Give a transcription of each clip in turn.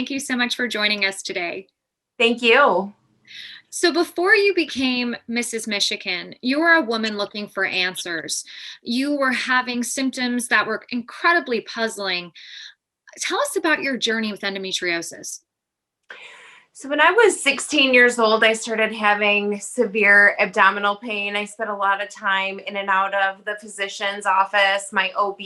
Thank you so much for joining us today. Thank you. So, before you became Mrs. Michigan, you were a woman looking for answers. You were having symptoms that were incredibly puzzling. Tell us about your journey with endometriosis. So, when I was 16 years old, I started having severe abdominal pain. I spent a lot of time in and out of the physician's office. My OB,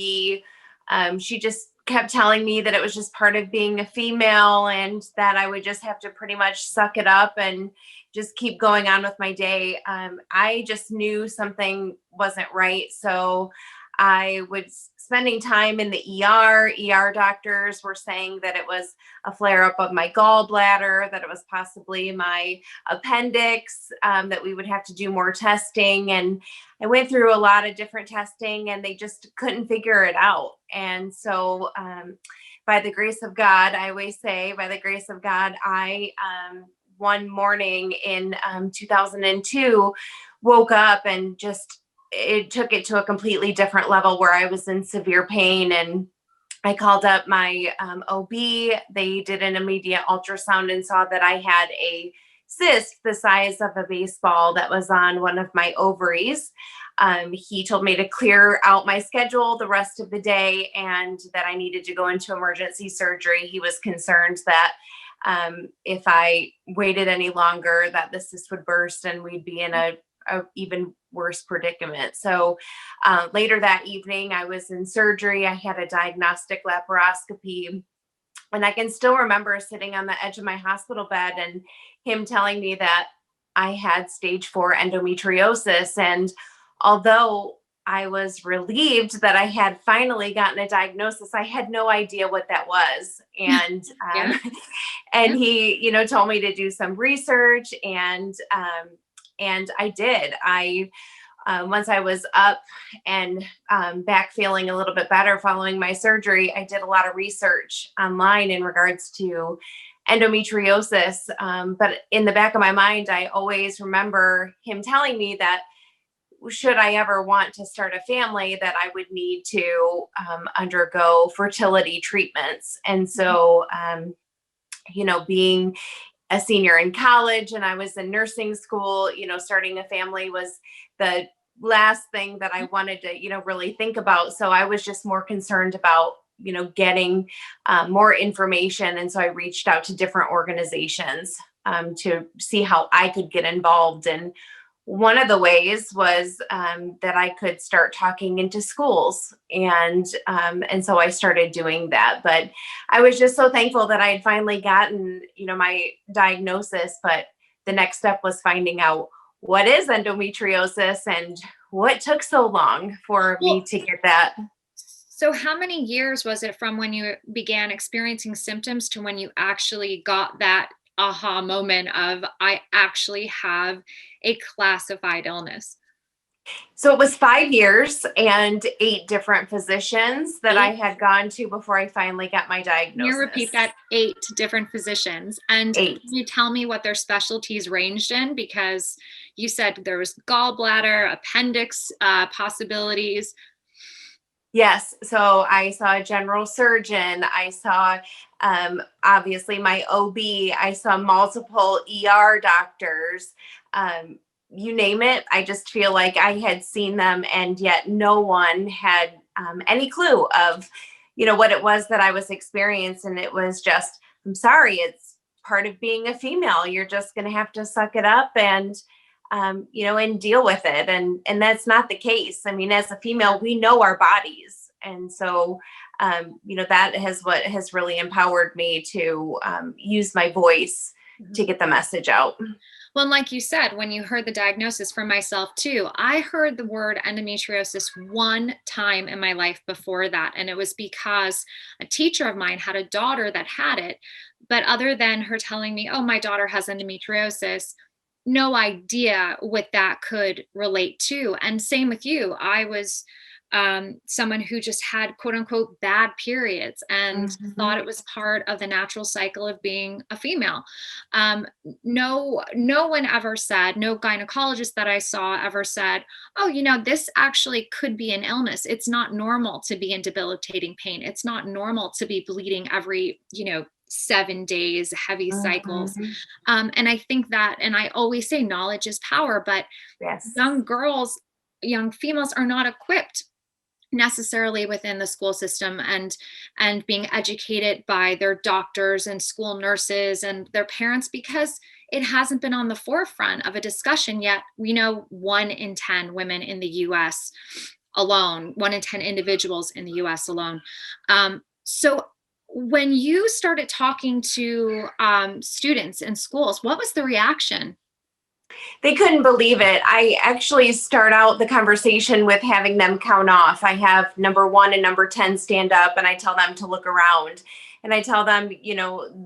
she just kept telling me that it was just part of being a female and that I would just have to pretty much suck it up and just keep going on with my day. I just knew something wasn't right. So, I was spending time in the ER. ER doctors were saying that it was a flare up of my gallbladder, that it was possibly my appendix, that we would have to do more testing. And I went through a lot of different testing and they just couldn't figure it out. And so, by the grace of God, I always say, by the grace of God, I, one morning in 2002, woke up and just it took it to a completely different level where I was in severe pain. And I called up my OB. They did an immediate ultrasound and saw that I had a cyst the size of a baseball that was on one of my ovaries. He told me to clear out my schedule the rest of the day and that I needed to go into emergency surgery. He was concerned that if I waited any longer, that the cyst would burst and we'd be in a even worse predicament. So later that evening, I was in surgery. I had a diagnostic laparoscopy. And I can still remember sitting on the edge of my hospital bed and him telling me that I had stage 4 endometriosis. And although I was relieved that I had finally gotten a diagnosis, I had no idea what that was. And Yeah. and Yeah. he, told me to do some research and I did. Once I was up and back feeling a little bit better following my surgery, I did a lot of research online in regards to endometriosis. But in the back of my mind, I always remember him telling me that should I ever want to start a family, that I would need to undergo fertility treatments. And so, being a senior in college and I was in nursing school, starting a family was the last thing that I wanted to, really think about. So I was just more concerned about, getting more information. And so I reached out to different organizations to see how I could get involved. And one of the ways was that I could start talking into schools, and so I started doing that. But I was just so thankful that I had finally gotten, my diagnosis. But the next step was finding out what is endometriosis and what took so long for me Well, to get that. so how many years was it from when you began experiencing symptoms to when you actually got that aha moment of, I actually have a classified illness? So it was 5 years and 8 different physicians that I Eight. had gone to before I finally got my Can you repeat diagnosis. that? 8 different physicians. And can 8. you tell me what their specialties ranged in? Because you said there was gallbladder, appendix possibilities. Yes. So I saw a general surgeon. I saw, obviously, my OB. I saw multiple ER doctors. You name it. I just feel like I had seen them, and yet no one had any clue of, what it was that I was experiencing. It was just, I'm sorry, it's part of being a female. You're just going to have to suck it up and deal with it. And that's not the case. I mean, as a female, we know our bodies. And so, that has what has really empowered me to use my voice to get the message out. Well, and like you said, when you heard the diagnosis for myself too, I heard the word endometriosis one time in my life before that. And it was because a teacher of mine had a daughter that had it. But other than her telling me, oh, my daughter has endometriosis, no idea what that could relate to. And same with you. I was someone who just had quote unquote bad periods and thought Mhm. it was part of the natural cycle of being a female. No one ever said, no gynecologist that I saw ever said, oh, this actually could be an illness. It's not normal to be in debilitating pain. It's not normal to be bleeding every 7 days, heavy cycles. Mhm. And I think that, and I always say knowledge is power, but Yes. young girls, young females are not equipped necessarily within the school system, and being educated by their doctors and school nurses and their parents, because it hasn't been on the forefront of a discussion yet. We know 1 in 10 women in the US alone, 1 in 10 individuals in the US alone. So when you started talking to students in schools, what was the reaction? They couldn't believe it. I actually start out the conversation with having them count off. I have number 1 and number 10 stand up, and I tell them to look around. And I tell them,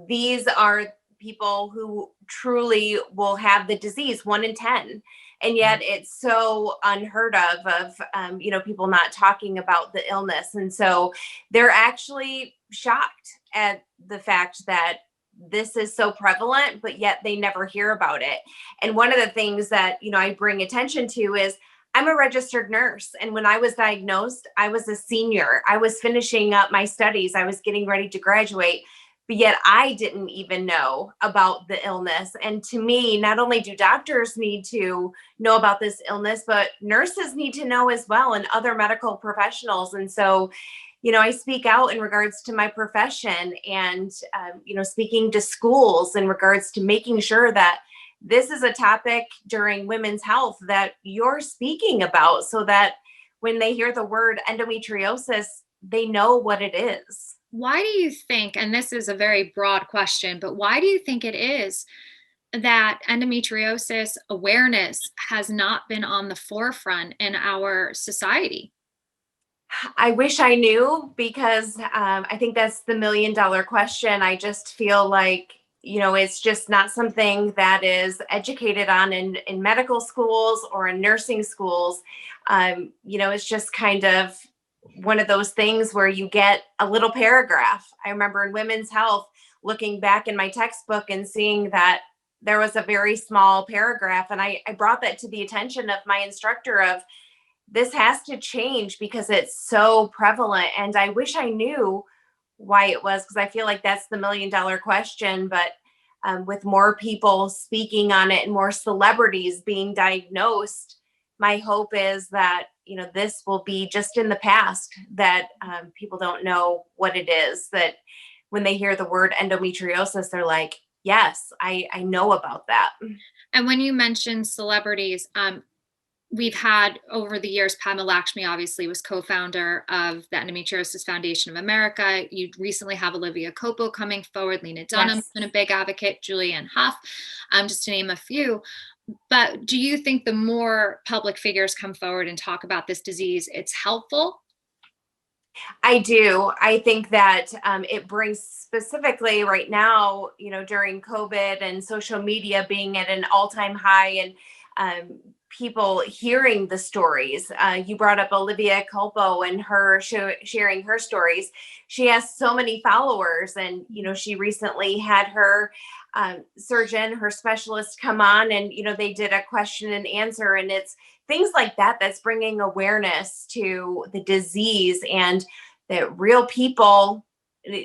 these are people who truly will have the disease, 1 in 10. And yet it's so unheard of people not talking about the illness. And so they're actually shocked at the fact that this is so prevalent, but yet they never hear about it. And one of the things that, I bring attention to is I'm a registered nurse. And when I was diagnosed, I was a senior. I was finishing up my studies. I was getting ready to graduate, but yet I didn't even know about the illness. And to me, not only do doctors need to know about this illness, but nurses need to know as well, and other medical professionals. And so, I speak out in regards to my profession, and, speaking to schools in regards to making sure that this is a topic during women's health that you're speaking about, so that when they hear the word endometriosis, they know what it is. Why do you think, and this is a very broad question, but why do you think it is that endometriosis awareness has not been on the forefront in our society? I wish I knew, because I think that's the $1 million question. I just feel like, it's just not something that is educated on in medical schools or in nursing schools. It's just kind of one of those things where you get a little paragraph. I remember in women's health looking back in my textbook and seeing that there was a very small paragraph. And I brought that to the attention of my instructor of, this has to change because it's so prevalent. And I wish I knew why it was, because I feel like that's the $1 million question. But with more people speaking on it and more celebrities being diagnosed, my hope is that, this will be just in the past, that people don't know what it is, that when they hear the word endometriosis, they're like, yes, I know about that. And when you mentioned celebrities, we've had over the years, Padma Lakshmi obviously was co-founder of the Endometriosis Foundation of America. You recently have Olivia Copo coming forward, Lena Dunham's Yes. been a big advocate, Julianne Hough, just to name a few. But do you think the more public figures come forward and talk about this disease, it's helpful? I do. I think that it brings, specifically right now, during COVID and social media being at an all-time high, and people hearing the stories. You brought up Olivia Culpo and her sharing her stories. She has so many followers, and she recently had her surgeon, her specialist, come on, and they did a question and answer, and it's things like that that's bringing awareness to the disease, and that real people,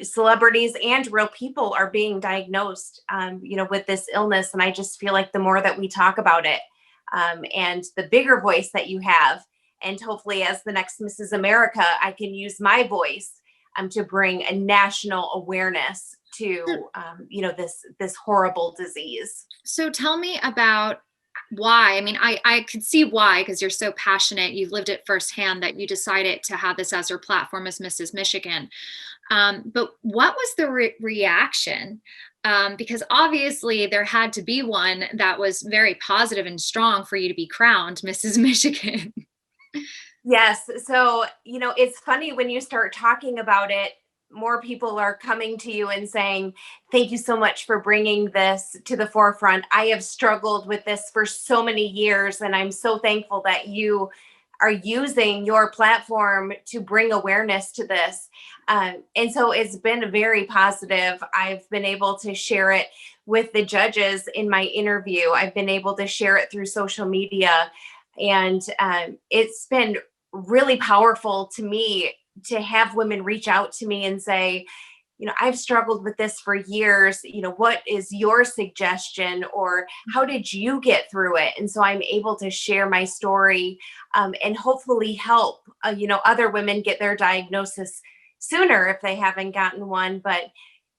celebrities and real people, are being diagnosed with this illness. And I just feel like the more that we talk about it, and the bigger voice that you have, and hopefully as the next Mrs. America, I can use my voice to bring a national awareness to this horrible disease. So tell me about why. I mean, I could see why, because you're so passionate. You've lived it firsthand that you decided to have this as your platform as Mrs. Michigan. But what was the reaction? Because obviously there had to be one that was very positive and strong for you to be crowned Mrs. Michigan. Yes. So, it's funny when you start talking about it, more people are coming to you and saying, thank you so much for bringing this to the forefront. I have struggled with this for so many years, and I'm so thankful that you are using your platform to bring awareness to this. And so it's been very positive. I've been able to share it with the judges in my interview. I've been able to share it through social media. And it's been really powerful to me to have women reach out to me and say, I've struggled with this for years. What is your suggestion, or how did you get through it? And so I'm able to share my story, and hopefully help, other women get their diagnosis sooner if they haven't gotten one. But,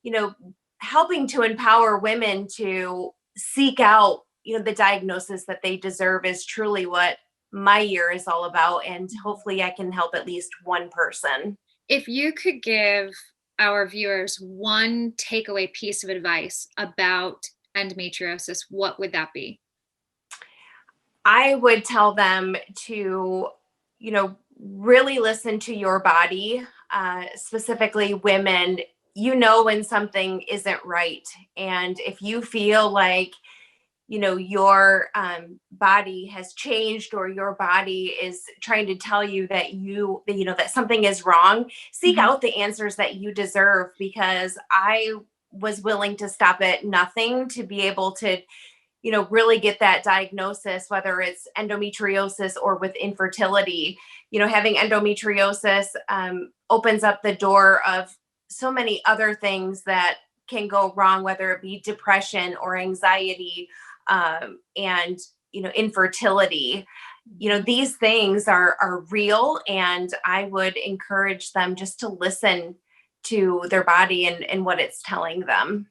you know, helping to empower women to seek out, the diagnosis that they deserve is truly what my year is all about. And hopefully I can help at least one person. If you could give our viewers one takeaway piece of advice about endometriosis, what would that be? I would tell them to, really listen to your body, specifically women. When something isn't right. And if you feel like, your body has changed, or your body is trying to tell you that that something is wrong, seek Mhm. out the answers that you deserve, because I was willing to stop at nothing to be able to, really get that diagnosis, whether it's endometriosis or with infertility. Having endometriosis opens up the door of so many other things that can go wrong, whether it be depression or anxiety, and infertility. These things are real, and I would encourage them just to listen to their body and what it's telling them.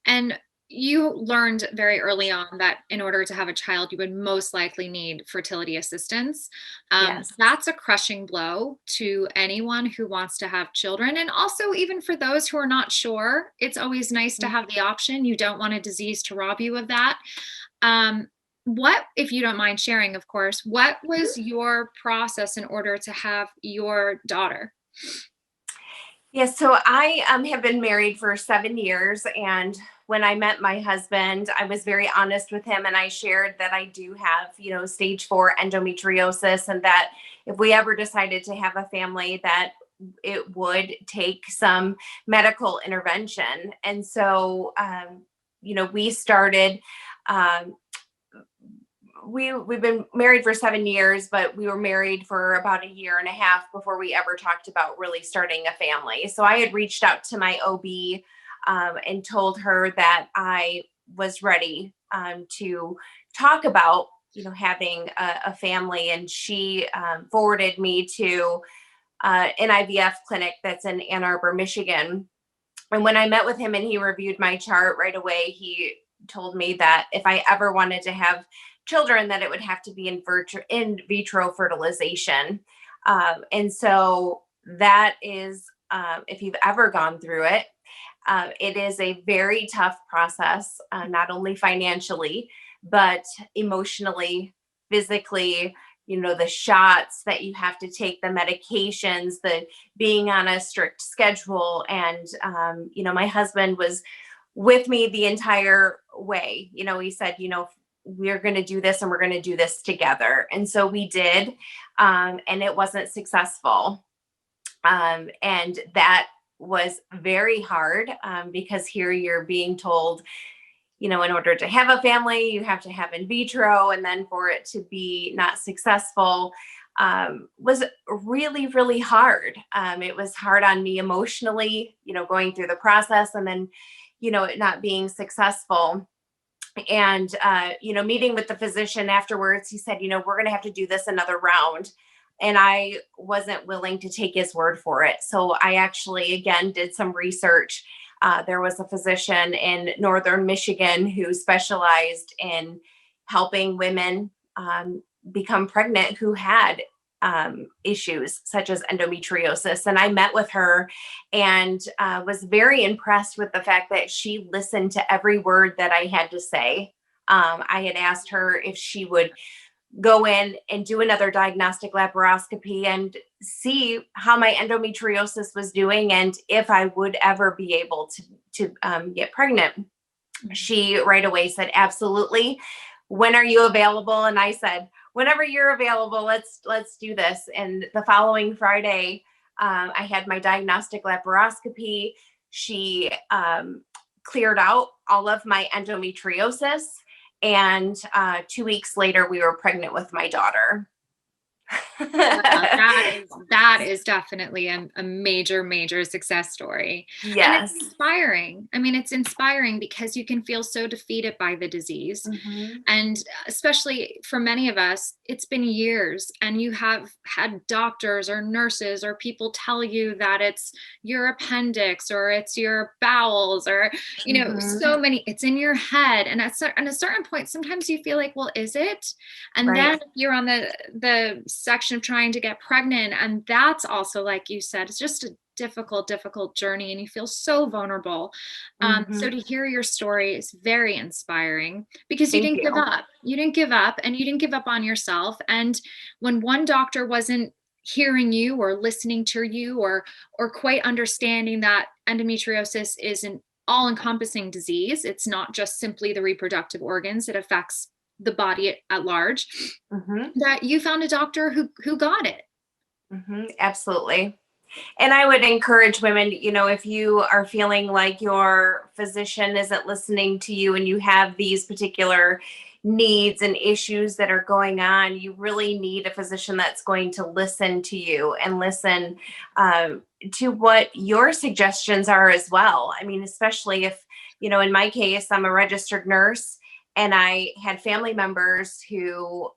And you learned very early on that in order to have a child, you would most likely need fertility assistance. Yes. That's a crushing blow to anyone who wants to have children. And also, even for those who are not sure, it's always nice to have the option. You don't want a disease to rob you of that. Um, what, if you don't mind sharing, of course, what was your process in order to have your daughter? Yes, so I have been married for 7 years, and when I met my husband, I was very honest with him, and I shared that I do have, stage 4 endometriosis, and that if we ever decided to have a family, that it would take some medical intervention. And so, we started. Um, we've been married for 7 years, but we were married for about a year and a half before we ever talked about really starting a family. So I had reached out to my OB, and told her that I was ready, to talk about having a family, and she forwarded me to an IVF clinic that's in Ann Arbor, Michigan. And when I met with him and he reviewed my chart right away, he told me that if I ever wanted to have children, that it would have to be in vitro fertilization. And so that is, if you've ever gone through it, it is a very tough process, not only financially, but emotionally, physically. The shots that you have to take, the medications, the being on a strict schedule. And, my husband was with me the entire way. He said, we're going to do this, and we're going to do this together. And so we did, and it wasn't successful. And that was very hard, because here you're being told, in order to have a family, you have to have in vitro, and then for it to be not successful, was really, really hard. It was hard on me emotionally, going through the process, and then, it not being successful. And, meeting with the physician afterwards, he said, we're going to have to do this another round. And I wasn't willing to take his word for it. So I actually, again, did some research. There was a physician in northern Michigan who specialized in helping women become pregnant who had issues such as endometriosis. And I met with her, and was very impressed with the fact that she listened to every word that I had to say. I had asked her if she would go in and do another diagnostic laparoscopy and see how my endometriosis was doing, and if I would ever be able to get pregnant. She right away said, absolutely. When are you available? And I said, whenever you're available, let's do this. And the following Friday, I had my diagnostic laparoscopy. She cleared out all of my endometriosis. And 2 weeks later, we were pregnant with my daughter. Wow, that is definitely a major, major success story. And it's Yes. inspiring. I mean, it's inspiring because you can feel so defeated by the disease. Hmm. And especially for many of us, it's been years, and you have had doctors or nurses or people tell you that it's your appendix or it's your bowels or, Hmm. so many, it's in your head. And at a certain point, sometimes you feel like, well, is it? And then Right. you're on the section of trying to get pregnant, and that's also, like you said, it's just a difficult journey, and you feel so vulnerable. So Hmm. to hear your story is very inspiring because you Thank didn't give you. up. You didn't give up, and you didn't give up on yourself. And when one doctor wasn't hearing you or listening to you or quite understanding that endometriosis is an all-encompassing disease, it's not just simply the reproductive organs, it affects the body at large, Hmm. that you found a doctor who got it. Hmm. Absolutely. And I would encourage women, if you are feeling like your physician isn't listening to you and you have these particular needs and issues that are going on, you really need a physician that's going to listen to you and listen to what your suggestions are as well. I mean, especially if, in my case, I'm a registered nurse and I had family members who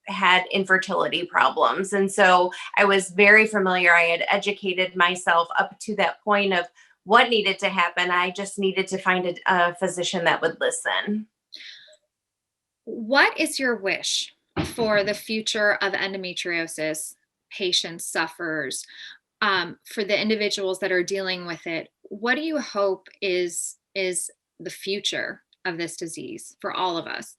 had infertility problems. And so I was very familiar. I had educated myself up to that point of what needed to happen. I just needed to find a physician that would listen. What is your wish for the future of endometriosis patients, sufferers, for the individuals that are dealing with it? What do you hope is the future of this disease for all of us?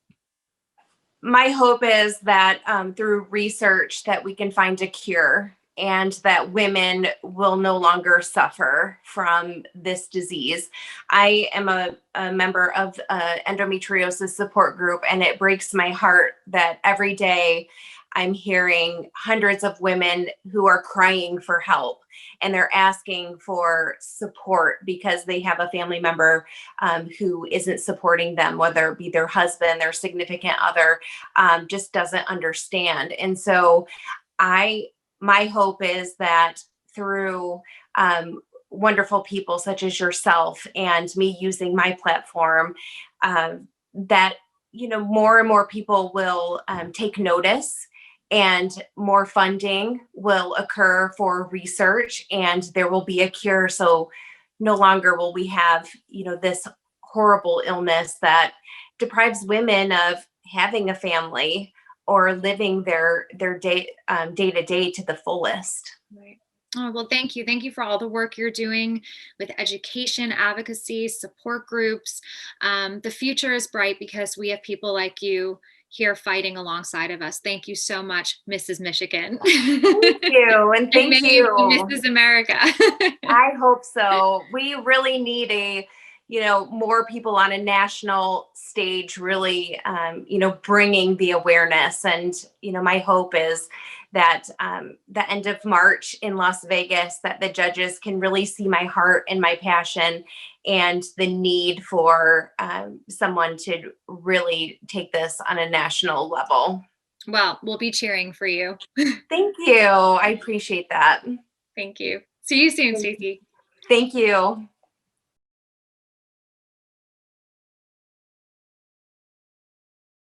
My hope is that through research that we can find a cure and that women will no longer suffer from this disease. I am a member of endometriosis support group, and it breaks my heart that every day I'm hearing hundreds of women who are crying for help, and they're asking for support because they have a family member who isn't supporting them, whether it be their husband, their significant other, just doesn't understand. And so I, my hope is that through wonderful people such as yourself and me using my platform, that more and more people will take notice, and more funding will occur for research, and there will be a cure. So no longer will we have this horrible illness that deprives women of having a family or living their day to day to the fullest. Right. Oh, well, thank you. Thank you for all the work you're doing with education, advocacy, support groups. The future is bright because we have people like you here fighting alongside of us. Thank you so much, Mrs. Michigan. Thank you, and And thank maybe you. Mrs. America. I hope so. We really need more people on a national stage, really, bringing the awareness. And, my hope is that the end of March in Las Vegas, that the judges can really see my heart and my passion and the need for someone to really take this on a national level. Well, we'll be cheering for you. Thank you. I appreciate that. Thank you. See you soon, Thank you. Stacey. Thank you.